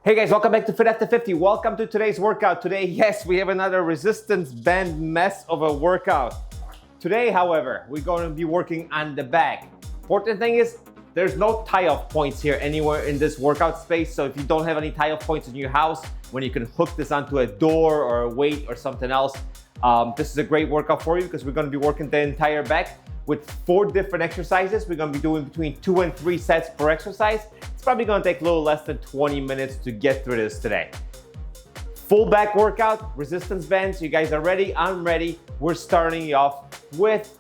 Hey guys, welcome back to Fit After 50. Welcome to today's workout. Today, yes, we have another resistance band mess of a workout. Today, however, we're going to be working on the back. Important thing is, there's no tie-off points here anywhere in this workout space. So if you don't have any tie-off points in your house, when you can hook this onto a door or a weight or something else, this is a great workout for you because we're going to be working the entire back with 4 different exercises. We're going to be doing between 2 and 3 sets per exercise. It's probably going to take a little less than 20 minutes to get through this today. Full back workout, resistance bands. You guys are ready? I'm ready. We're starting off with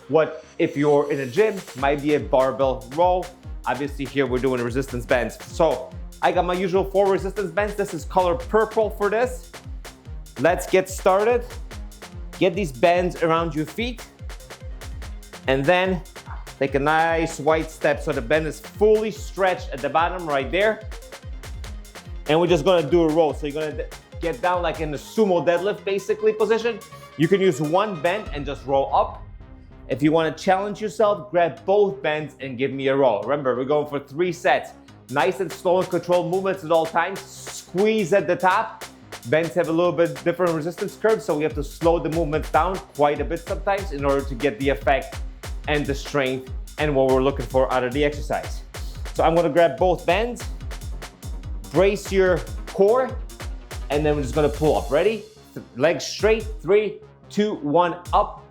what, if you're in a gym, might be a barbell row. Obviously here we're doing resistance bands. So I got my usual 4 resistance bands. This is color purple for this. Let's get started. Get these bands around your feet. And then take a nice wide step so the band is fully stretched at the bottom right there. And we're just gonna do a row. So you're gonna get down like in the sumo deadlift basically position. You can use one band and just roll up. If you wanna challenge yourself, grab both bands and give me a roll. Remember, we're going for 3 sets. Nice and slow and controlled movements at all times. Squeeze at the top. Bands have a little bit different resistance curve, so we have to slow the movement down quite a bit sometimes in order to get the effect and the strength and what we're looking for out of the exercise. So I'm gonna grab both bands, brace your core, and then we're just gonna pull up. Ready? Legs straight, 3, 2, 1, up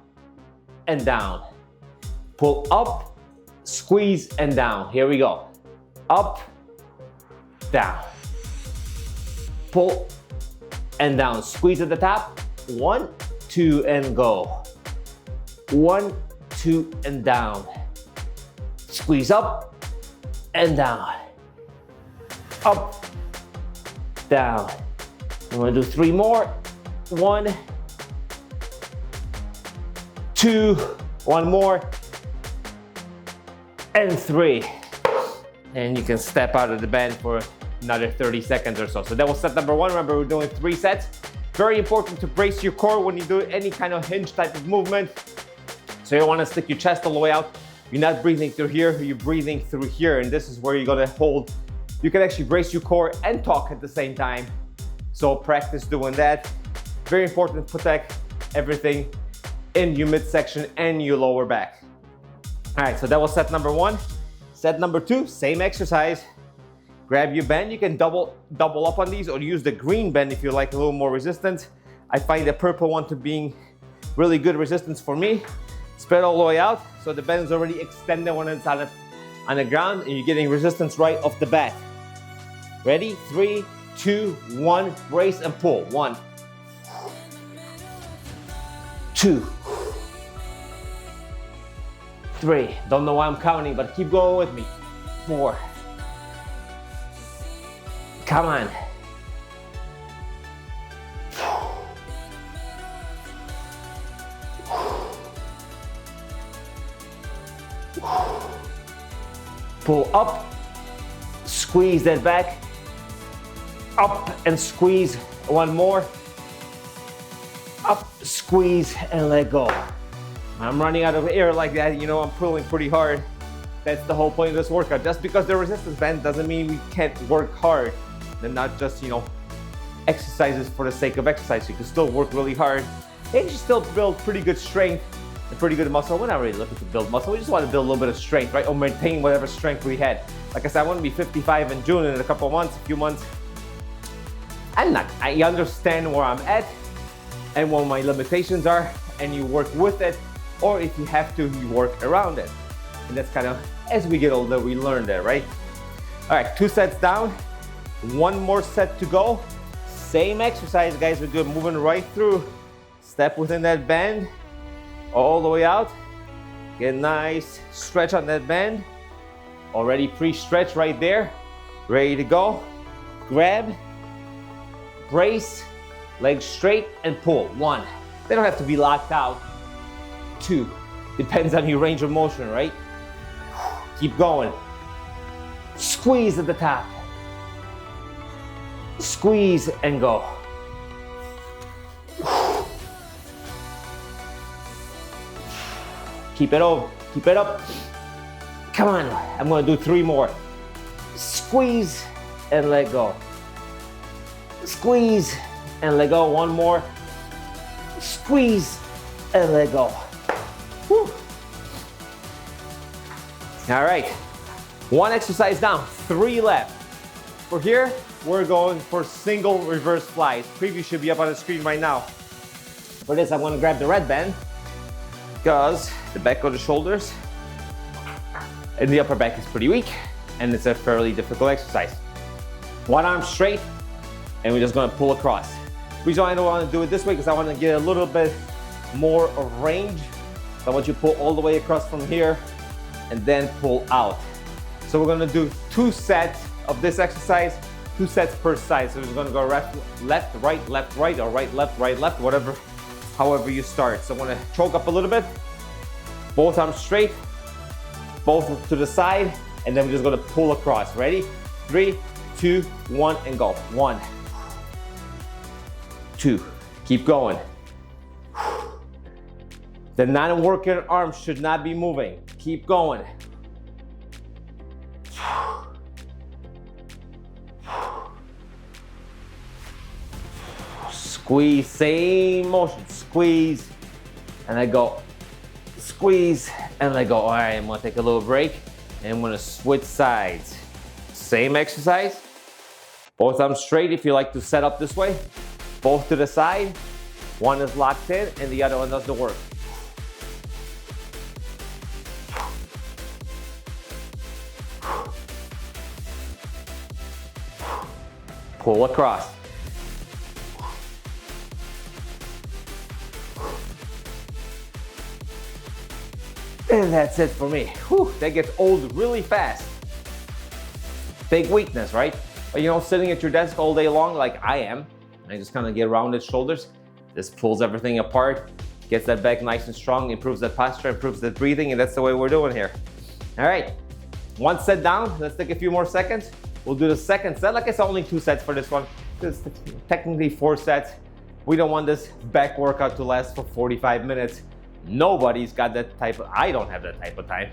and down. Pull up, squeeze and down. Here we go. Up, down. Pull and down. Squeeze at the top. 1, 2, and go. 1, 2, and down. Squeeze up and down. Up, down. I'm gonna do 3 more. 1, 2, 1 more, and 3. And you can step out of the band for another 30 seconds or so. So that was set number 1. Remember, we're doing 3 sets. Very important to brace your core when you do any kind of hinge type of movement. So you want to stick your chest all the way out. You're not breathing through here, you're breathing through here. And this is where you're gonna hold. You can actually brace your core and talk at the same time. So practice doing that. Very important to protect everything in your midsection and your lower back. All right, so that was set number 1. Set number 2, same exercise. Grab your band. You can double up on these or use the green band if you like a little more resistance. I find the purple one to being really good resistance for me. Spread all the way out, so the band is already extended when it's on the ground, and you're getting resistance right off the bat. Ready? 3, 2, 1, brace and pull. 1, 2, 3. Don't know why I'm counting, but keep going with me. 4. Come on. 5. Pull up, squeeze that back, up and squeeze. 1 more, up, squeeze, and let go. I'm running out of air like that, you know, I'm pulling pretty hard. That's the whole point of this workout. Just because they're resistance band doesn't mean we can't work hard. They're not just, you know, exercises for the sake of exercise. You can still work really hard and you still build pretty good strength and pretty good muscle. We're not really looking to build muscle. We just want to build a little bit of strength, right? Or maintain whatever strength we had. Like I said, I want to be 55 in June, in a couple of months, a few months. I understand where I'm at and what my limitations are, and you work with it, or if you have to, you work around it. And that's kind of, as we get older, we learn that, right? All right, 2 sets down, 1 more set to go. Same exercise, guys. We're good, moving right through. Step within that band, all the way out. Get a nice stretch on that band. Already pre-stretched right there. Ready to go. Grab, brace, legs straight, and pull. 1. They don't have to be locked out. 2. Depends on your range of motion, right? Keep going. Squeeze at the top. Squeeze and go. Keep it over. Keep it up. Come on. I'm gonna do 3 more. Squeeze and let go. Squeeze and let go. One more. Squeeze and let go. Whew. All right, one exercise down, 3 left. For here, we're going for single reverse flies. Preview should be up on the screen right now. For this, I'm gonna grab the red band because the back of the shoulders and the upper back is pretty weak, and it's a fairly difficult exercise. One arm straight, and we're just gonna pull across. The reason why I don't wanna do it this way because I wanna get a little bit more of range. So I want you to pull all the way across from here and then pull out. So we're gonna do 2 sets of this exercise, 2 sets per side. So we're gonna go left, right, or right, left, whatever, however you start. So I'm gonna choke up a little bit, both arms straight, both to the side, and then we're just gonna pull across. Ready? 3, 2, 1, and go. 1, 2, keep going. The non-working arms should not be moving. Keep going. Squeeze, same motion, squeeze, and I go. Squeeze, and let go. All right, I'm gonna take a little break, and I'm gonna switch sides. Same exercise, both arms straight if you like to set up this way, both to the side. One is locked in, and the other one does the work. Pull across. And that's it for me. Whew, that gets old really fast. Big weakness, right? But you know, sitting at your desk all day long like I am, I just kind of get rounded shoulders. This pulls everything apart, gets that back nice and strong, improves that posture, improves that breathing, and that's the way we're doing here. All right, 1 set down. Let's take a few more seconds. We'll do the second set. Like I said, only 2 sets for this one. It's technically 4 sets. We don't want this back workout to last for 45 minutes. Nobody's got that type of, I don't have that type of time.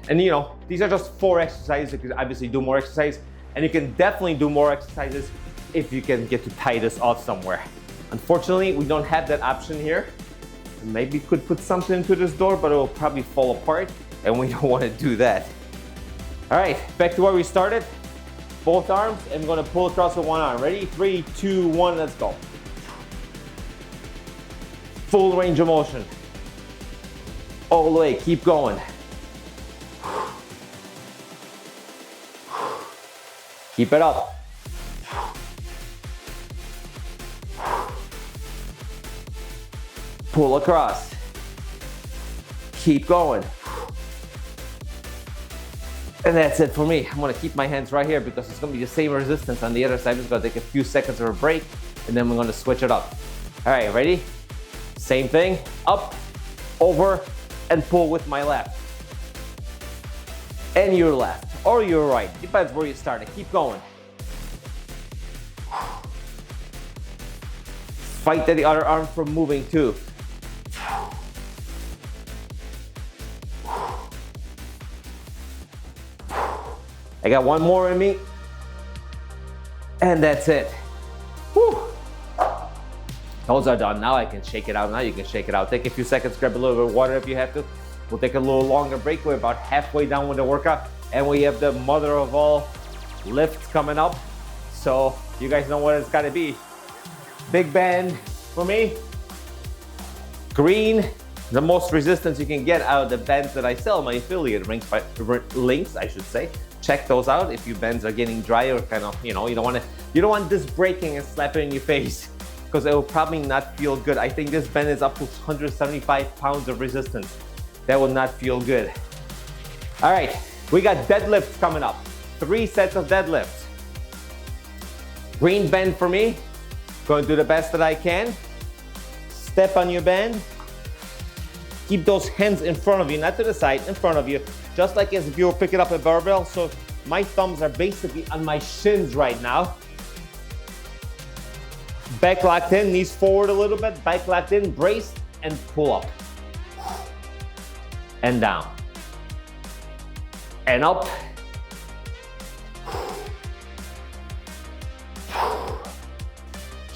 And you know, these are just 4 exercises. You can obviously do more exercise, and you can definitely do more exercises if you can get to tie this off somewhere. Unfortunately, we don't have that option here. Maybe could put something into this door, but it will probably fall apart, and we don't want to do that. All right, back to where we started. Both arms, and I'm gonna pull across with one arm. Ready? 3, 2, 1, let's go. Full range of motion. All the way, keep going. Keep it up. Pull across. Keep going. And that's it for me. I'm gonna keep my hands right here because it's gonna be the same resistance on the other side. I'm just gonna take a few seconds of a break, and then we're gonna switch it up. All right, ready? Same thing, up, over, and pull with my left. And your left, or your right, depends where you started. Keep going. Fight the other arm from moving too. I got one more in me, and that's it. Whew. Those are done. Now I can shake it out. Now you can shake it out. Take a few seconds, grab a little bit of water if you have to. We'll take a little longer break. We're about halfway down with the workout, and we have the mother of all lifts coming up. So you guys know what it's got to be. Big band for me. Green, the most resistance you can get out of the bands that I sell, my affiliate links, I should say. Check those out if your bands are getting dry or kind of, you know, you don't want this breaking and slapping in your face, because it will probably not feel good. I think this band is up to 175 pounds of resistance. That will not feel good. All right, we got deadlifts coming up. 3 sets of deadlifts. Green band for me. Going to do the best that I can. Step on your band. Keep those hands in front of you, not to the side, in front of you. Just like as if you were picking up a barbell. So my thumbs are basically on my shins right now. Back locked in, knees forward a little bit, back locked in, braced, and pull up. And down. And up.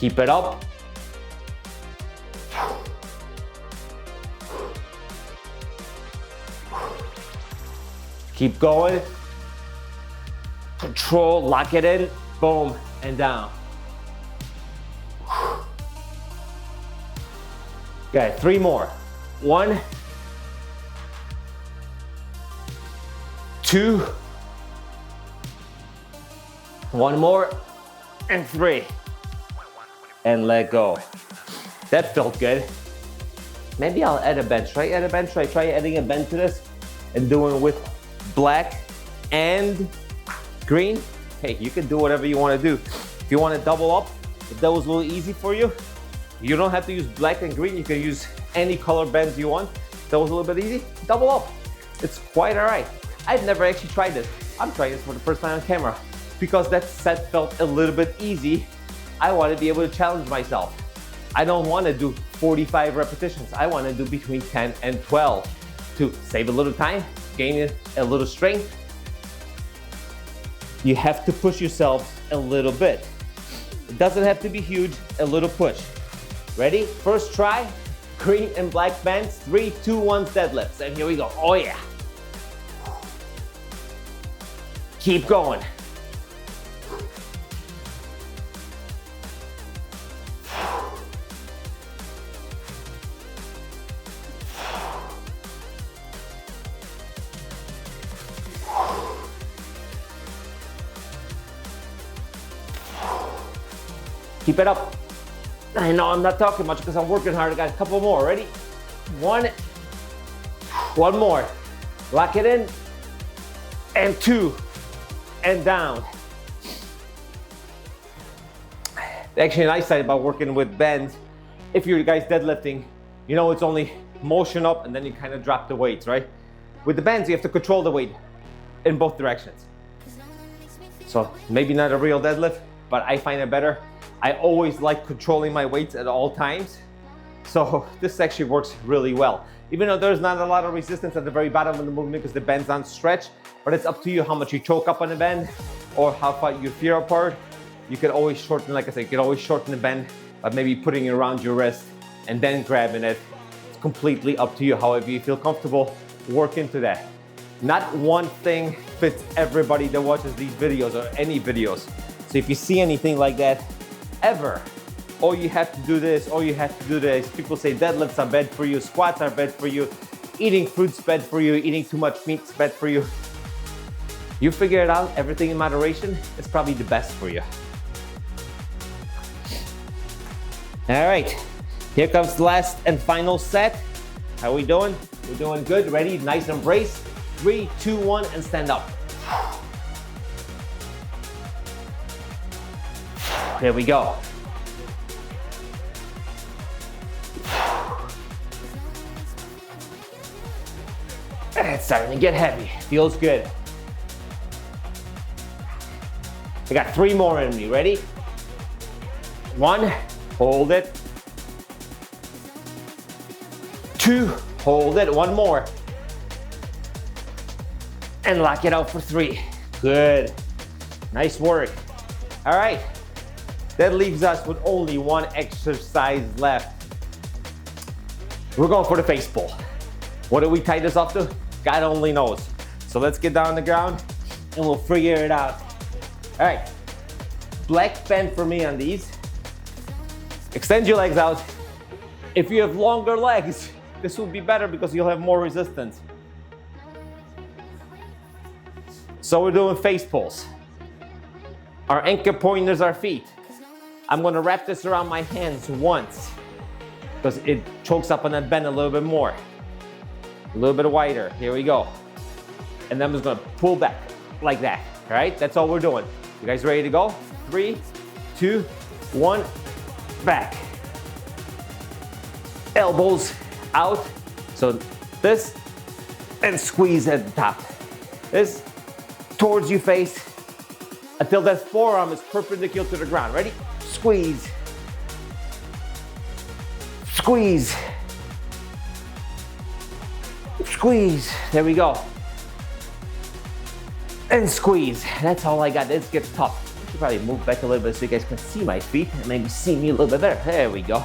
Keep it up. Keep going. Control, lock it in, boom, and down. Okay, 3 more. 1, 2, 1 more, and 3. And let go. That felt good. Maybe I'll add a bench. Try add a bench. Try adding a bench to this and doing it with black and green. Hey, you can do whatever you want to do. If you want to double up, if that was a little easy for you, you don't have to use black and green. You can use any color bands you want. That was a little bit easy. Double up. It's quite all right. I've never actually tried this. I'm trying this for the first time on camera because that set felt a little bit easy. I want to be able to challenge myself. I don't want to do 45 repetitions. I want to do between 10 and 12 to save a little time, gain a little strength. You have to push yourselves a little bit. It doesn't have to be huge, a little push. Ready? First try, green and black bands, 3, 2, 1 deadlifts. And here we go. Oh yeah. Keep going. Keep it up. I know I'm not talking much because I'm working hard. I got a couple more. Ready? 1 more. Lock it in. And 2. And down. Actually, a nice side about working with bands, if you're guys deadlifting, you know it's only motion up and then you kind of drop the weights, right? With the bands, you have to control the weight in both directions. So maybe not a real deadlift, but I find it better. I always like controlling my weights at all times. So this actually works really well. Even though there's not a lot of resistance at the very bottom of the movement because the bands aren't stretched, but it's up to you how much you choke up on the bend or how far you veer apart. You can always shorten, like I said, you can always shorten the bend by maybe putting it around your wrist and then grabbing it. It's completely up to you. However you feel comfortable, work into that. Not one thing fits everybody that watches these videos or any videos. So if you see anything like that, ever, oh you have to do this, oh you have to do this. People say deadlifts are bad for you, squats are bad for you, eating fruit's bad for you, eating too much meat's bad for you. You figure it out, everything in moderation is probably the best for you. All right, here comes the last and final set. How we doing? We're doing good, ready, nice embrace. 3, 2, 1, and stand up. Here we go. It's starting to get heavy. Feels good. I got 3 more in me. Ready? 1, hold it. 2, hold it. 1 more. And lock it out for 3. Good. Nice work. All right. That leaves us with only 1 exercise left. We're going for the face pull. What do we tie this up to? God only knows. So let's get down on the ground and we'll figure it out. All right, black band for me on these. Extend your legs out. If you have longer legs, this will be better because you'll have more resistance. So we're doing face pulls. Our anchor point is our feet. I'm gonna wrap this around my hands once because it chokes up on that bend a little bit more. A little bit wider, here we go. And then I'm just gonna pull back like that, all right? That's all we're doing. You guys ready to go? 3, 2, 1, back. Elbows out, so this, and squeeze at the top. This, towards you face, until that forearm is perpendicular to the ground. Ready? Squeeze. Squeeze. Squeeze. There we go. And squeeze. That's all I got. This gets tough. should probably move back a little bit so you guys can see my feet and maybe see me a little bit better. There we go.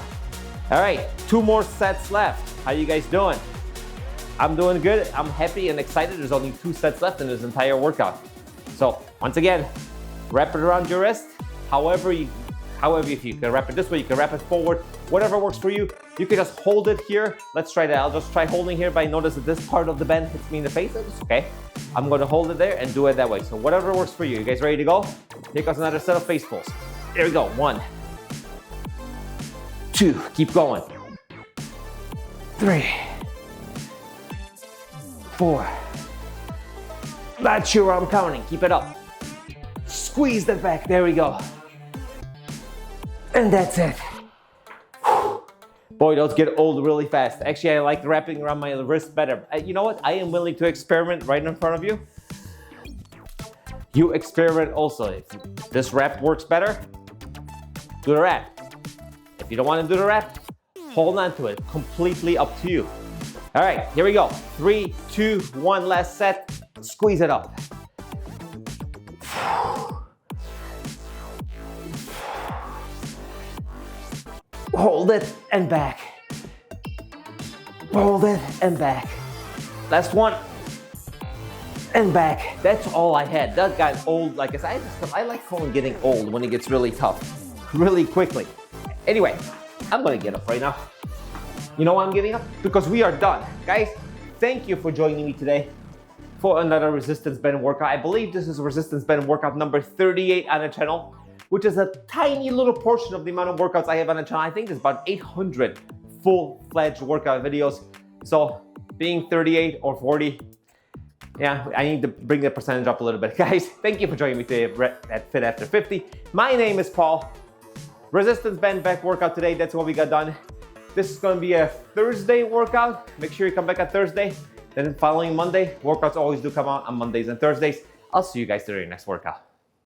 All right, 2 more sets left. How you guys doing? I'm doing good. I'm happy and excited. There's only 2 sets left in this entire workout. So once again, wrap it around your wrist. However, if you can wrap it this way, you can wrap it forward, whatever works for you. You can just hold it here. Let's try that. I'll just try holding here, but I notice that this part of the bend hits me in the face. It's okay. I'm gonna hold it there and do it that way. So whatever works for you. You guys ready to go? Here goes another set of face pulls. Here we go. 1, 2, keep going. 3, 4. Not sure I'm counting. Keep it up. Squeeze that back. There we go. And that's it. Boy, those get old really fast. Actually, I like wrapping around my wrist better. You know what? I am willing to experiment right in front of you. You experiment also. If this wrap works better, do the wrap. If you don't want to do the wrap, hold on to it. Completely up to you. All right, here we go. 3, 2, 1, last set. Squeeze it up. Hold it and back. Hold it and back. Last one. And back. That's all I had. That got old. Like I said, I like calling getting old when it gets really tough, really quickly. Anyway, I'm gonna get up right now. You know why I'm getting up? Because we are done. Guys, thank you for joining me today for another resistance band workout. I believe this is resistance band workout number 38 on the channel, which is a tiny little portion of the amount of workouts I have on the channel. I think there's about 800 full-fledged workout videos. So being 38 or 40, yeah, I need to bring the percentage up a little bit. Guys, thank you for joining me today at Fit After 50. My name is Paul. Resistance band back workout today, that's what we got done. This is gonna be a Thursday workout. Make sure you come back on Thursday. Then following Monday, workouts always do come out on Mondays and Thursdays. I'll see you guys during the next workout.